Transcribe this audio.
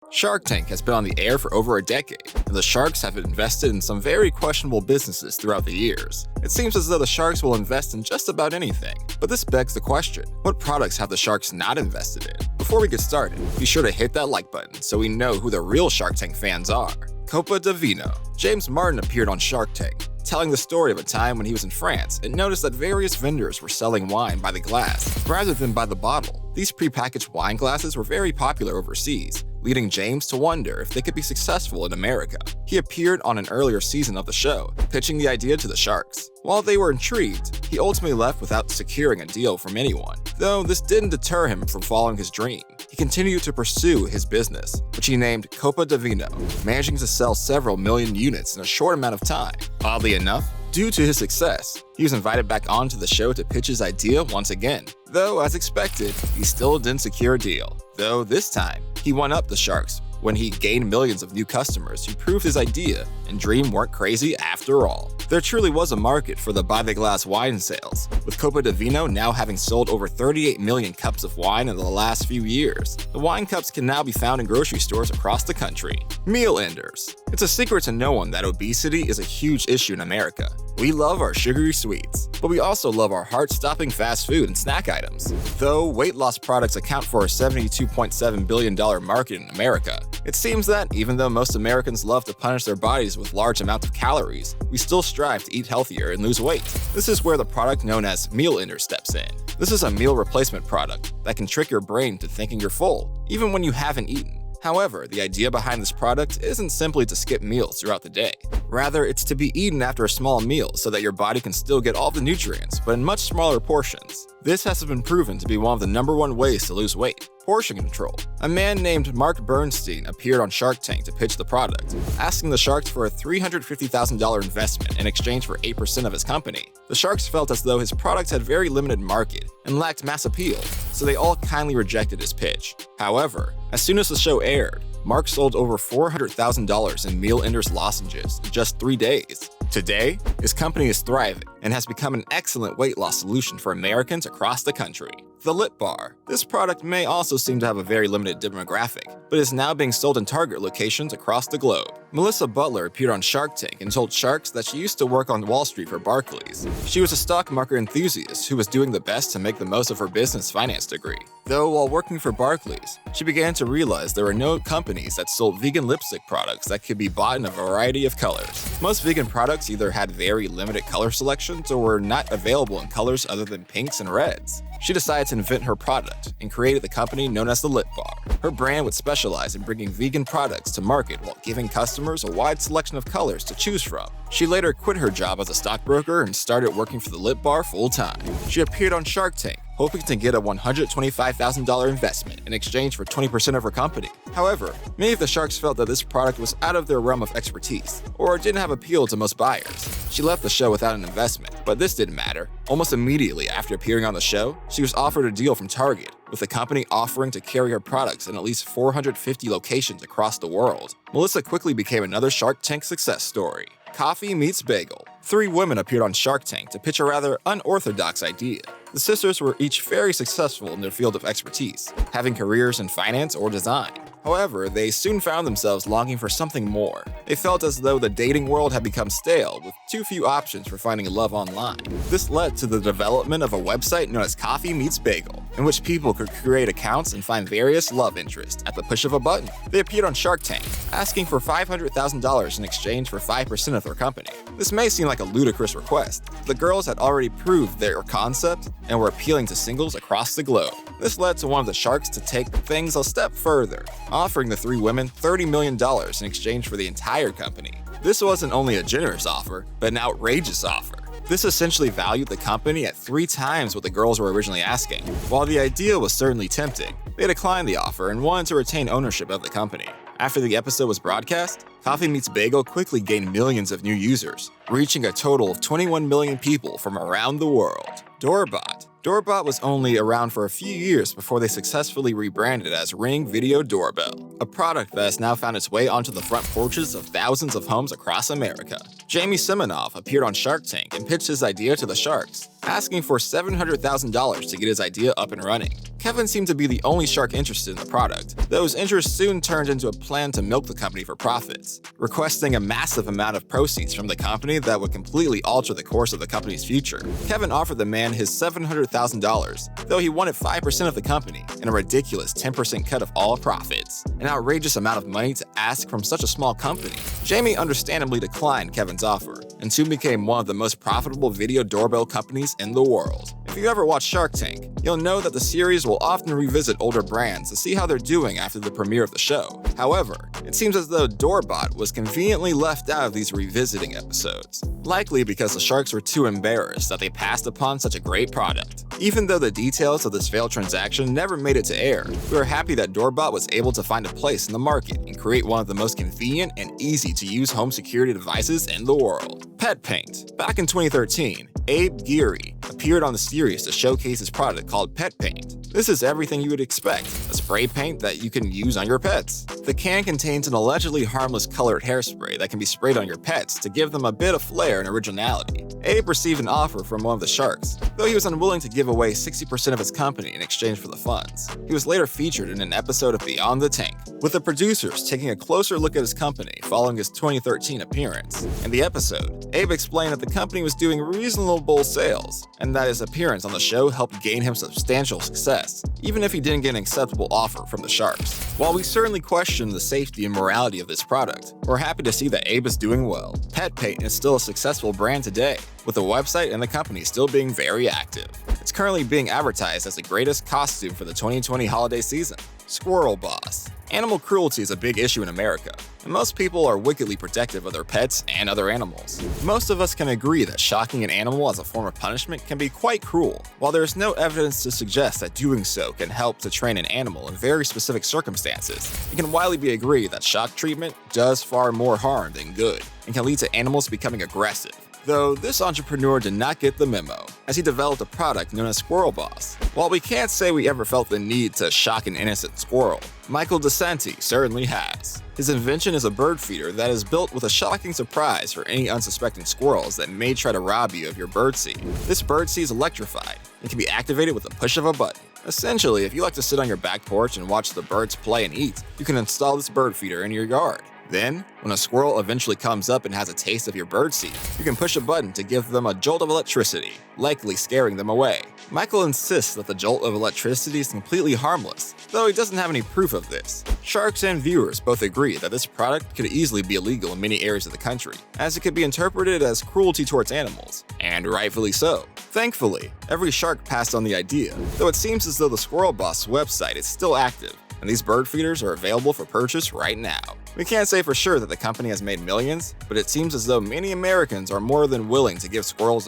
Shark Tank has been on the air for over a decade, and the Sharks have invested in some very questionable businesses throughout the years. It seems as though the Sharks will invest in just about anything, but this begs the question, what products have the Sharks not invested in? Before we get started, be sure to hit that like button so we know who the real Shark Tank fans are. Copa Di Vino. James Martin appeared on Shark Tank, telling the story of a time when he was in France and noticed that various vendors were selling wine by the glass rather than by the bottle. These prepackaged wine glasses were very popular overseas, leading James to wonder if they could be successful in America. He appeared on an earlier season of the show, pitching the idea to the Sharks. While they were intrigued, he ultimately left without securing a deal from anyone. Though this didn't deter him from following his dream, he continued to pursue his business, which he named Copa Di Vino, managing to sell several million units in a short amount of time. Oddly enough, due to his success, he was invited back onto the show to pitch his idea once again. Though, as expected, he still didn't secure a deal. Though this time, he won up the Sharks when he gained millions of new customers who proved his idea and dream weren't crazy after all. There truly was a market for the by-the-glass wine sales, with Copa Di Vino now having sold over 38 million cups of wine in the last few years. The wine cups can now be found in grocery stores across the country. Meal enders. It's a secret to no one that obesity is a huge issue in America. We love our sugary sweets, but we also love our heart-stopping fast food and snack items. Though weight loss products account for a $72.7 billion market in America, it seems that even though most Americans love to punish their bodies with large amounts of calories, we still strive to eat healthier and lose weight. This is where the product known as Meal Ender steps in. This is a meal replacement product that can trick your brain to thinking you're full, even when you haven't eaten. However, the idea behind this product isn't simply to skip meals throughout the day. Rather, it's to be eaten after a small meal so that your body can still get all the nutrients, but in much smaller portions. This has been proven to be one of the #1 ways to lose weight. Portion control. A man named Mark Bernstein appeared on Shark Tank to pitch the product, asking the Sharks for a $350,000 investment in exchange for 8% of his company. The Sharks felt as though his product had very limited market and lacked mass appeal, so they all kindly rejected his pitch. However, as soon as the show aired, Mark sold over $400,000 in Meal Enders lozenges in just 3 days. Today, his company is thriving and has become an excellent weight loss solution for Americans across the country. The Lip Bar. This product may also seem to have a very limited demographic, but is now being sold in Target locations across the globe. Melissa Butler appeared on Shark Tank and told Sharks that she used to work on Wall Street for Barclays. She was a stock market enthusiast who was doing the best to make the most of her business finance degree. Though while working for Barclays, she began to realize there were no companies that sold vegan lipstick products that could be bought in a variety of colors. Most vegan products either had very limited color selections or were not available in colors other than pinks and reds. She decided to invent her product and created the company known as the Lip Bar. Her brand would specialize in bringing vegan products to market while giving customers a wide selection of colors to choose from. She later quit her job as a stockbroker and started working for the Lip Bar full-time. She appeared on Shark Tank, hoping to get a $125,000 investment in exchange for 20% of her company. However, many of the Sharks felt that this product was out of their realm of expertise, or didn't have appeal to most buyers. She left the show without an investment, but this didn't matter. Almost immediately after appearing on the show, she was offered a deal from Target, with the company offering to carry her products in at least 450 locations across the world. Melissa quickly became another Shark Tank success story. Coffee meets bagel. 3 women appeared on Shark Tank to pitch a rather unorthodox idea. The sisters were each very successful in their field of expertise, having careers in finance or design. However, they soon found themselves longing for something more. They felt as though the dating world had become stale, with too few options for finding love online. This led to the development of a website known as Coffee Meets Bagel, in which people could create accounts and find various love interests at the push of a button. They appeared on Shark Tank, asking for $500,000 in exchange for 5% of their company. This may seem like a ludicrous request. The girls had already proved their concept and were appealing to singles across the globe. This led to one of the Sharks to take things a step further, offering the 3 women $30 million in exchange for the entire company. This wasn't only a generous offer, but an outrageous offer. This essentially valued the company at 3 times what the girls were originally asking. While the idea was certainly tempting, they declined the offer and wanted to retain ownership of the company. After the episode was broadcast, Coffee Meets Bagel quickly gained millions of new users, reaching a total of 21 million people from around the world. Doorbot. Doorbot was only around for a few years before they successfully rebranded as Ring Video Doorbell, a product that has now found its way onto the front porches of thousands of homes across America. Jamie Siminoff appeared on Shark Tank and pitched his idea to the Sharks, asking for $700,000 to get his idea up and running. Kevin seemed to be the only shark interested in the product, though his interest soon turned into a plan to milk the company for profits, requesting a massive amount of proceeds from the company that would completely alter the course of the company's future. Kevin offered the man his $700,000, though he wanted 5% of the company and a ridiculous 10% cut of all profits, an outrageous amount of money to ask from such a small company. Jamie understandably declined Kevin's offer, and soon became one of the most profitable video doorbell companies in the world. If you ever watch Shark Tank, you'll know that the series will often revisit older brands to see how they're doing after the premiere of the show. However, it seems as though Doorbot was conveniently left out of these revisiting episodes, likely because the sharks were too embarrassed that they passed upon such a great product. Even though the details of this failed transaction never made it to air, we are happy that Doorbot was able to find a place in the market and create one of the most convenient and easy-to-use home security devices in the world. Pet Paint. Back in 2013, Abe Geary appeared on the series to showcase his product called Pet Paint. This is everything you would expect, a spray paint that you can use on your pets. The can contains an allegedly harmless colored hairspray that can be sprayed on your pets to give them a bit of flair and originality. Abe received an offer from one of the sharks, though he was unwilling to give away 60% of his company in exchange for the funds. He was later featured in an episode of Beyond the Tank, with the producers taking a closer look at his company following his 2013 appearance. In the episode, Abe explained that the company was doing reasonable sales, and that his appearance on the show helped gain him substantial success, even if he didn't get an acceptable offer from the sharks. While we certainly question the safety and morality of this product, we're happy to see that Abe is doing well. Pet Paint is still a successful brand today, with the website and the company still being very active. It's currently being advertised as the greatest costume for the 2020 holiday season. Squirrel Boss. Animal cruelty is a big issue in America, and most people are wickedly protective of their pets and other animals. Most of us can agree that shocking an animal as a form of punishment can be quite cruel. While there is no evidence to suggest that doing so can help to train an animal in very specific circumstances, it can widely be agreed that shock treatment does far more harm than good and can lead to animals becoming aggressive. Though this entrepreneur did not get the memo, as he developed a product known as Squirrel Boss. While we can't say we ever felt the need to shock an innocent squirrel, Michael DeSanti certainly has. His invention is a bird feeder that is built with a shocking surprise for any unsuspecting squirrels that may try to rob you of your birdseed. This birdseed is electrified and can be activated with the push of a button. Essentially, if you like to sit on your back porch and watch the birds play and eat, you can install this bird feeder in your yard. Then, when a squirrel eventually comes up and has a taste of your birdseed, you can push a button to give them a jolt of electricity, likely scaring them away. Michael insists that the jolt of electricity is completely harmless, though he doesn't have any proof of this. Sharks and viewers both agree that this product could easily be illegal in many areas of the country, as it could be interpreted as cruelty towards animals, and rightfully so. Thankfully, every shark passed on the idea, though it seems as though the Squirrel Boss website is still active, and these bird feeders are available for purchase right now. We can't say for sure that the company has made millions, but it seems as though many Americans are more than willing to give squirrels a